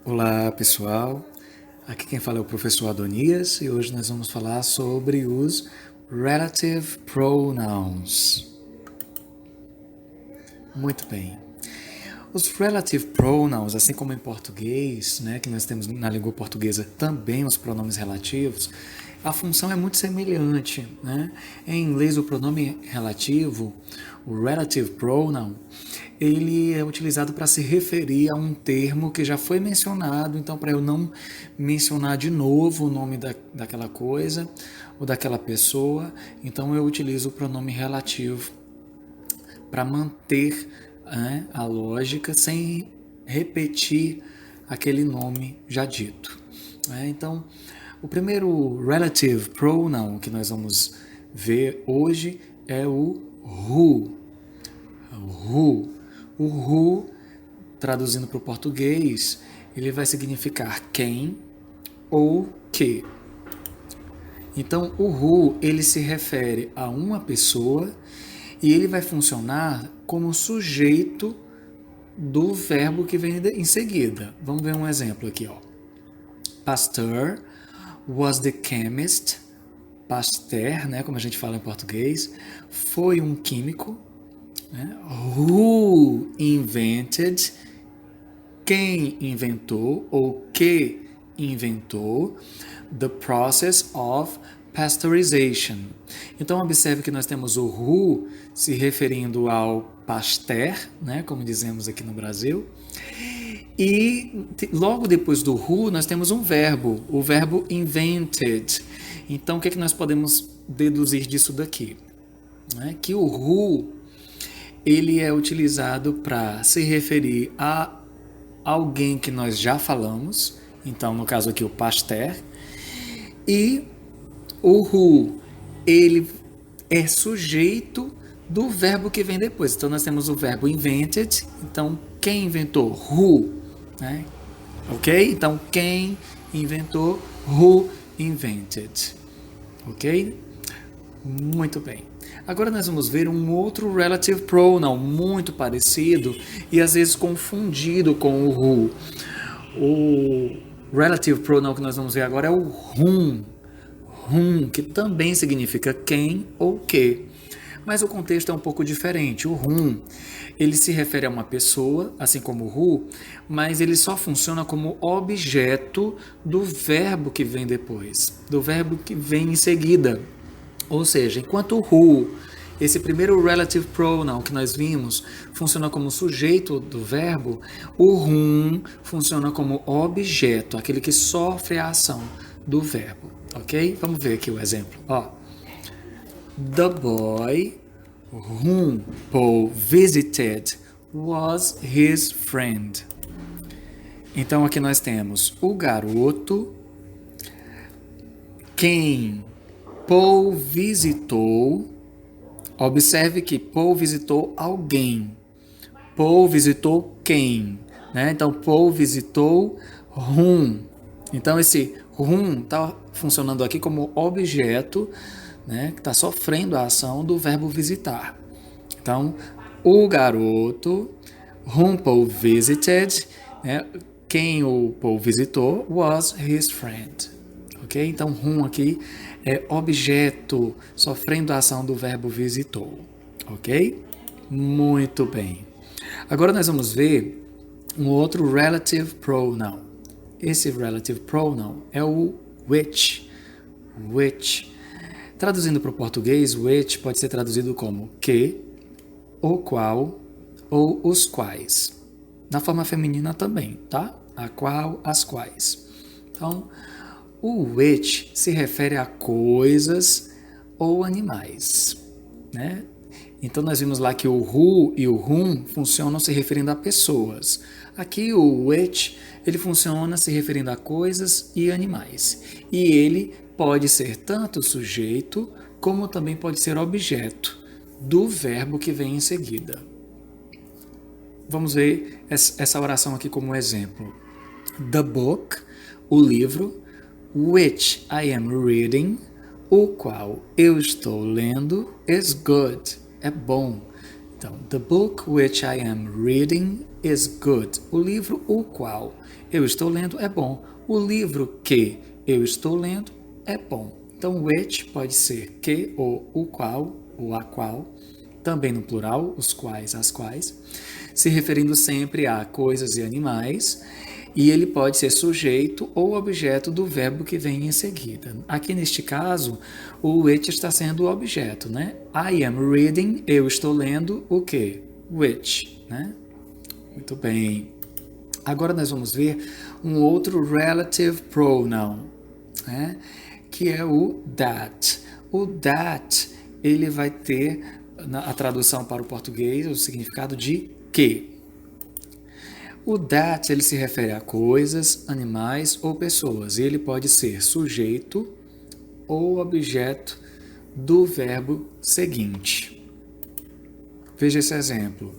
Olá pessoal, aqui quem fala é o professor Adonias e hoje nós vamos falar sobre os Relative Pronouns. Muito bem. Os Relative Pronouns, assim como em português, que nós temos na língua portuguesa também os pronomes relativos, a função é muito semelhante. Em inglês, o pronome relativo, o Relative Pronoun, ele é utilizado para se referir a um termo que já foi mencionado, então para eu não mencionar de novo o nome daquela coisa ou daquela pessoa, então eu utilizo o pronome relativo para manter a lógica sem repetir aquele nome já dito. Então, o primeiro relative pronoun que nós vamos ver hoje é o who. O who, traduzindo para o português, ele vai significar quem ou que. Então, o who, ele se refere a uma pessoa e ele vai funcionar como sujeito do verbo que vem em seguida. Vamos ver um exemplo aqui, ó. Pasteur was the chemist. Pasteur, como a gente fala em português, foi um químico. Who invented, quem inventou ou que inventou, the process of pasteurization. Então observe que nós temos o who se referindo ao Pasteur, como dizemos aqui no Brasil, e logo depois do who nós temos um verbo, o verbo invented. Então o que nós podemos deduzir disso daqui? Que o who ele é utilizado para se referir a alguém que nós já falamos, então no caso aqui o Pasteur, e o who ele é sujeito do verbo que vem depois. Então nós temos o verbo invented, então quem inventou? Who, ok? Então quem inventou? Who invented, ok? Muito bem. Agora nós vamos ver um outro relative pronoun muito parecido e às vezes confundido com o who. O relative pronoun que nós vamos ver agora é o whom. Whom, que também significa quem ou que. Mas o contexto é um pouco diferente. O whom, ele se refere a uma pessoa, assim como o who, mas ele só funciona como objeto do verbo que vem depois, do verbo que vem em seguida. Ou seja, enquanto o who, esse primeiro relative pronoun que nós vimos, funciona como sujeito do verbo, o whom funciona como objeto, aquele que sofre a ação do verbo, ok? Vamos ver aqui o exemplo. The boy whom Paul visited was his friend. Então aqui nós temos o garoto, quem Paul visitou. Observe que Paul visitou alguém. Paul visitou quem? Então, Paul visitou whom. Então, esse whom está funcionando aqui como objeto, que está sofrendo a ação do verbo visitar. Então, o garoto, whom Paul visited, quem o Paul visitou, was his friend. Ok? Então, whom aqui é objeto, sofrendo a ação do verbo visitou. Ok? Muito bem. Agora nós vamos ver um outro relative pronoun. Esse relative pronoun é o which. Which. Traduzindo para o português, which pode ser traduzido como que, o qual ou os quais. Na forma feminina também, tá? A qual, as quais. Então, o which se refere a coisas ou animais, Então nós vimos lá que o who e o whom funcionam se referindo a pessoas. Aqui o which, ele funciona se referindo a coisas e animais. E ele pode ser tanto sujeito, como também pode ser objeto do verbo que vem em seguida. Vamos ver essa oração aqui como exemplo. The book, o livro, which I am reading, o qual eu estou lendo, is good, é bom. Então, the book which I am reading is good. O livro o qual eu estou lendo é bom. O livro que eu estou lendo é bom. Então, which pode ser que ou o qual, ou a qual, também no plural, os quais, as quais, se referindo sempre a coisas e animais, e ele pode ser sujeito ou objeto do verbo que vem em seguida. Aqui neste caso, o which está sendo o objeto, né? I am reading, eu estou lendo o quê? Which, né? Muito bem. Agora nós vamos ver um outro relative pronoun, né? Que é o that. O that, ele vai ter a tradução para o português o significado de que. O that, ele se refere a coisas, animais ou pessoas. E ele pode ser sujeito ou objeto do verbo seguinte. Veja esse exemplo.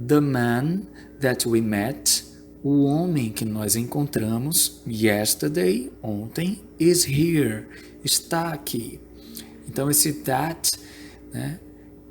The man that we met, o homem que nós encontramos yesterday, ontem, is here, está aqui. Então esse that, né,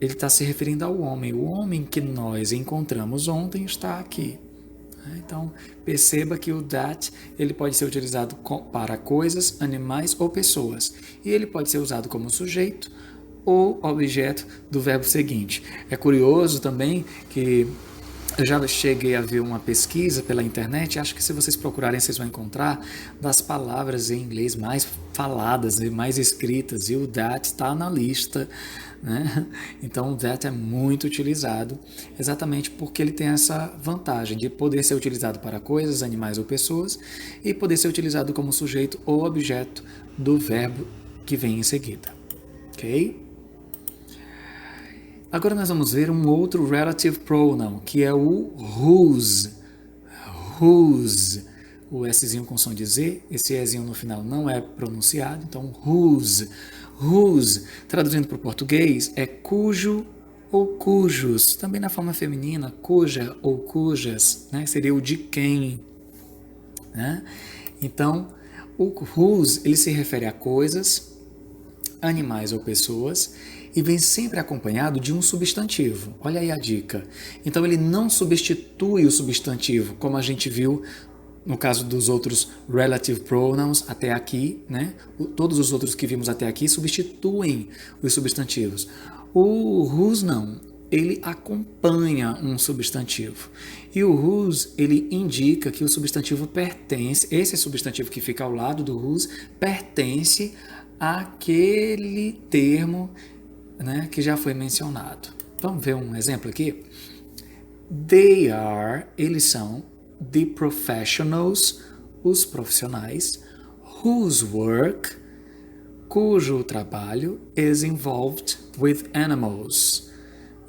ele está se referindo ao homem. O homem que nós encontramos ontem está aqui. Então, perceba que o that ele pode ser utilizado para coisas, animais ou pessoas. E ele pode ser usado como sujeito ou objeto do verbo seguinte. É curioso também que eu já cheguei a ver uma pesquisa pela internet, acho que se vocês procurarem vocês vão encontrar, das palavras em inglês mais faladas e mais escritas, e o that está na lista, né? Então o that é muito utilizado, exatamente porque ele tem essa vantagem de poder ser utilizado para coisas, animais ou pessoas, e poder ser utilizado como sujeito ou objeto do verbo que vem em seguida. Ok? Agora nós vamos ver um outro relative pronoun, que é o whose. Whose. O Szinho com som de Z, esse Ezinho no final não é pronunciado, então whose. Whose, traduzindo para o português, é cujo ou cujos. Também na forma feminina, cuja ou cujas, né? Seria o de quem. Né? Então, o whose, ele se refere a coisas, animais ou pessoas, e vem sempre acompanhado de um substantivo. Olha aí a dica. Então ele não substitui o substantivo, como a gente viu no caso dos outros relative pronouns até aqui, né? Todos os outros que vimos até aqui substituem os substantivos. O whose não, ele acompanha um substantivo. E o whose, ele indica que o substantivo pertence, esse substantivo que fica ao lado do whose, pertence àquele termo, né, que já foi mencionado. Vamos ver um exemplo aqui? They are, eles são, the professionals, os profissionais, whose work, cujo trabalho, is involved with animals,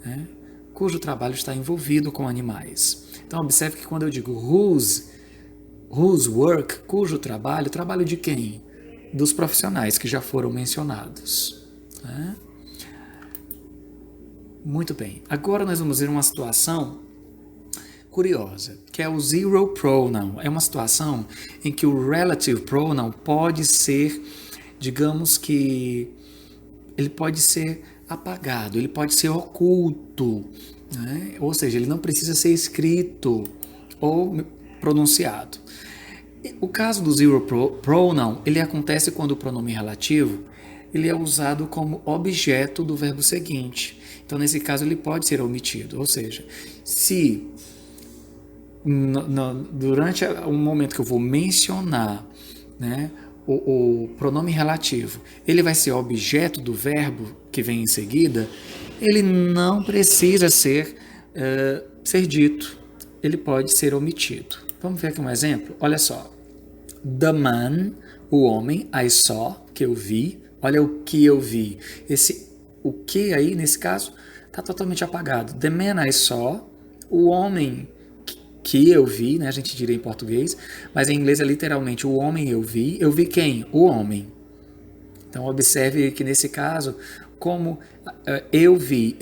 né, cujo trabalho está envolvido com animais. Então, observe que quando eu digo whose work, cujo trabalho, trabalho de quem? Dos profissionais que já foram mencionados. Né? Muito bem. Agora nós vamos ver uma situação curiosa, que é o zero pronoun. É uma situação em que o relative pronoun pode ser, digamos que, ele pode ser apagado, ele pode ser oculto, né? Ou seja, ele não precisa ser escrito ou pronunciado. O caso do zero pronoun, ele acontece quando o pronome relativo ele é usado como objeto do verbo seguinte. Então, nesse caso, ele pode ser omitido. Ou seja, se durante um momento que eu vou mencionar, né, o pronome relativo, ele vai ser objeto do verbo que vem em seguida, ele não precisa ser dito. Ele pode ser omitido. Vamos ver aqui um exemplo? Olha só. The man, o homem, I saw, que eu vi. Olha o que eu vi. O que aí, nesse caso, está totalmente apagado. The man I saw, o homem que eu vi, né? A gente diria em português, mas em inglês é literalmente o homem eu vi. Eu vi quem? O homem. Então, observe que nesse caso, como eu vi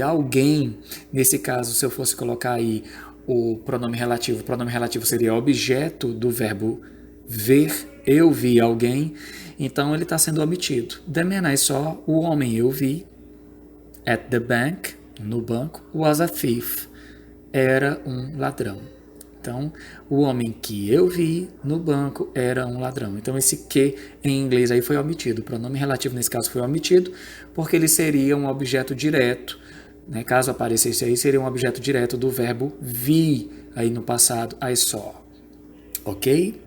alguém, nesse caso, se eu fosse colocar aí o pronome relativo seria objeto do verbo ver, eu vi alguém, então ele está sendo omitido. The man I saw, o homem eu vi, at the bank, no banco, was a thief, era um ladrão. Então, o homem que eu vi no banco era um ladrão. Então, esse que em inglês aí foi omitido. O pronome relativo nesse caso foi omitido, porque ele seria um objeto direto, né? Caso aparecesse aí, seria um objeto direto do verbo vi, aí no passado, I saw. Ok?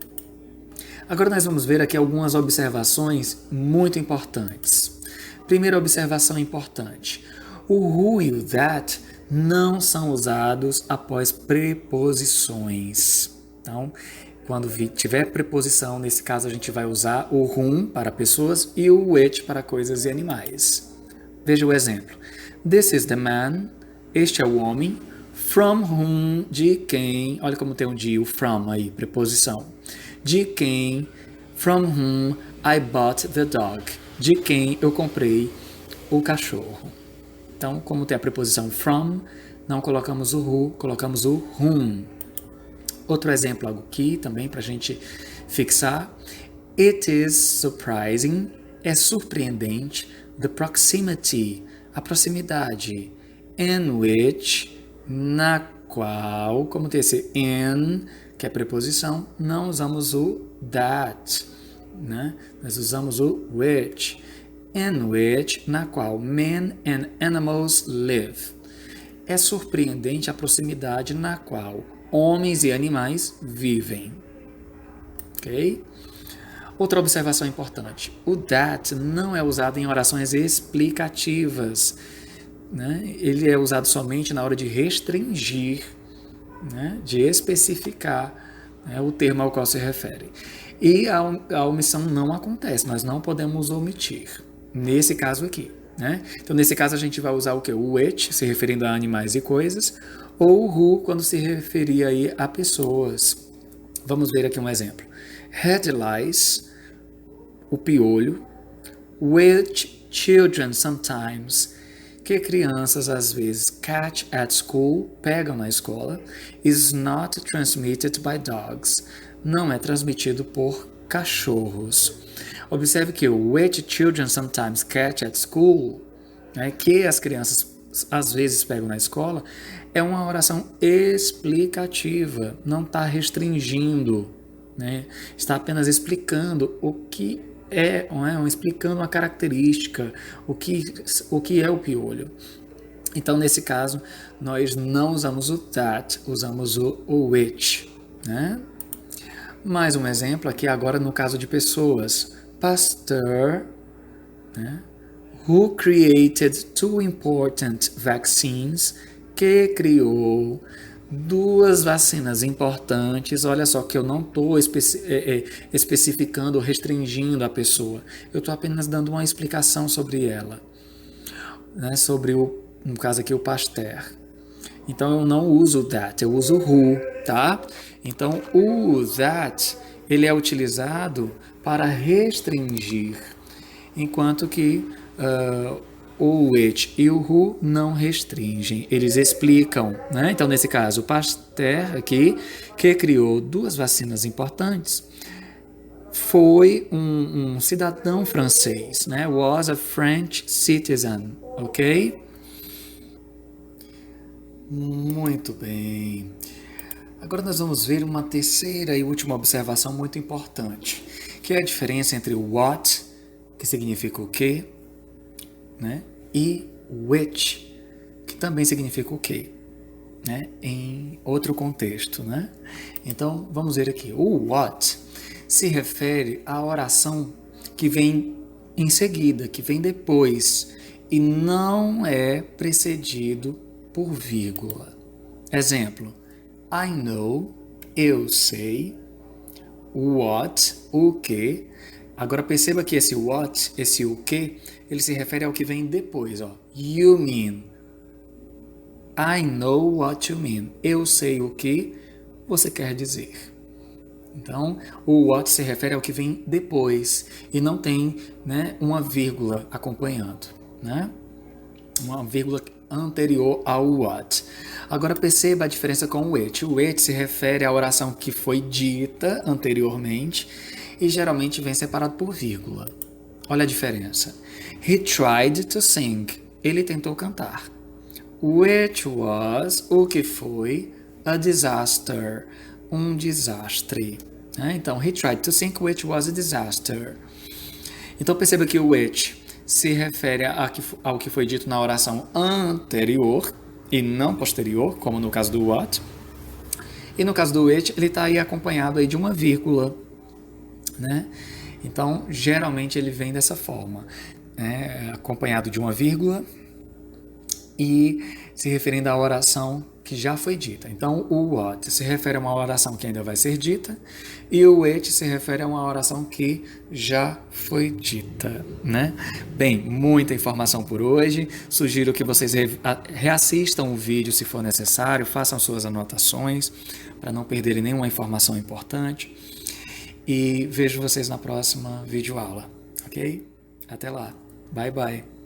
Agora nós vamos ver aqui algumas observações muito importantes. Primeira observação importante. O who e o that não são usados após preposições. Então, quando tiver preposição, nesse caso a gente vai usar o whom para pessoas e o which para coisas e animais. Veja o exemplo. This is the man, este é o homem, from whom, de quem, olha como tem um de o from aí, preposição. De quem, from whom I bought the dog, de quem eu comprei o cachorro. Então, como tem a preposição from, não colocamos o who, colocamos o whom. Outro exemplo aqui também para a gente fixar. It is surprising, é surpreendente, the proximity, a proximidade, in which, na qual, como tem esse in, que é preposição, não usamos o that, né? Nós usamos o which. In which, na qual men and animals live. É surpreendente a proximidade na qual homens e animais vivem. Ok? Outra observação importante. O that não é usado em orações explicativas, né? Ele é usado somente na hora de restringir, né? De especificar, né? O termo ao qual se refere. E a omissão não acontece, nós não podemos omitir. Nesse caso aqui, né? Então, nesse caso, a gente vai usar o que? O which, se referindo a animais e coisas, ou o who, quando se referir aí a pessoas. Vamos ver aqui um exemplo. Head lice, o piolho, which children sometimes, que crianças às vezes catch at school, pegam na escola, is not transmitted by dogs, não é transmitido por cachorros. Observe que o which children sometimes catch at school, né, que as crianças às vezes pegam na escola, é uma oração explicativa, não está restringindo, né, está apenas explicando o que explicando uma característica, o que é o piolho. Então, nesse caso, nós não usamos o that, usamos o which, né? Mais um exemplo aqui agora no caso de pessoas. Pasteur, né? Who created two important vaccines, que criou duas vacinas importantes. Olha só que eu não estou especificando ou restringindo a pessoa. Eu estou apenas dando uma explicação sobre ela, né? Sobre no caso aqui, o Pasteur. Então, eu não uso that, eu uso who, tá? Então, o that, ele é utilizado para restringir, enquanto que o which e o who não restringem, eles explicam, né? Então, nesse caso, o Pasteur aqui, que criou duas vacinas importantes, foi um cidadão francês, né? Was a French citizen, ok? Muito bem. Agora nós vamos ver uma terceira e última observação muito importante, que é a diferença entre o what, que significa o que, né? E which, que também significa o que, né? Em outro contexto, né? Então, vamos ver aqui. O what se refere à oração que vem em seguida, que vem depois, e não é precedido por vírgula. Exemplo, I know, eu sei, what, o que. Agora perceba que esse what, esse o que, ele se refere ao que vem depois, ó. You mean. I know what you mean. Eu sei o que você quer dizer. Então, o what se refere ao que vem depois e não tem, né, uma vírgula acompanhando, né? Uma vírgula anterior ao what. Agora perceba a diferença com o which. O which se refere à oração que foi dita anteriormente e geralmente vem separado por vírgula. Olha a diferença. He tried to sing. Ele tentou cantar. which was, o que foi, a disaster, um desastre. Então, he tried to think which was a disaster. Então, perceba que o which se refere ao que foi dito na oração anterior e não posterior, como no caso do what. E no caso do which, ele está aí acompanhado aí de uma vírgula, né? Então, geralmente ele vem dessa forma, né? Acompanhado de uma vírgula e se referindo à oração que já foi dita. Então, o what se refere a uma oração que ainda vai ser dita e o which se refere a uma oração que já foi dita, né? Bem, muita informação por hoje. Sugiro que vocês reassistam o vídeo se for necessário, façam suas anotações para não perderem nenhuma informação importante. E vejo vocês na próxima videoaula, ok? Até lá. Bye, bye.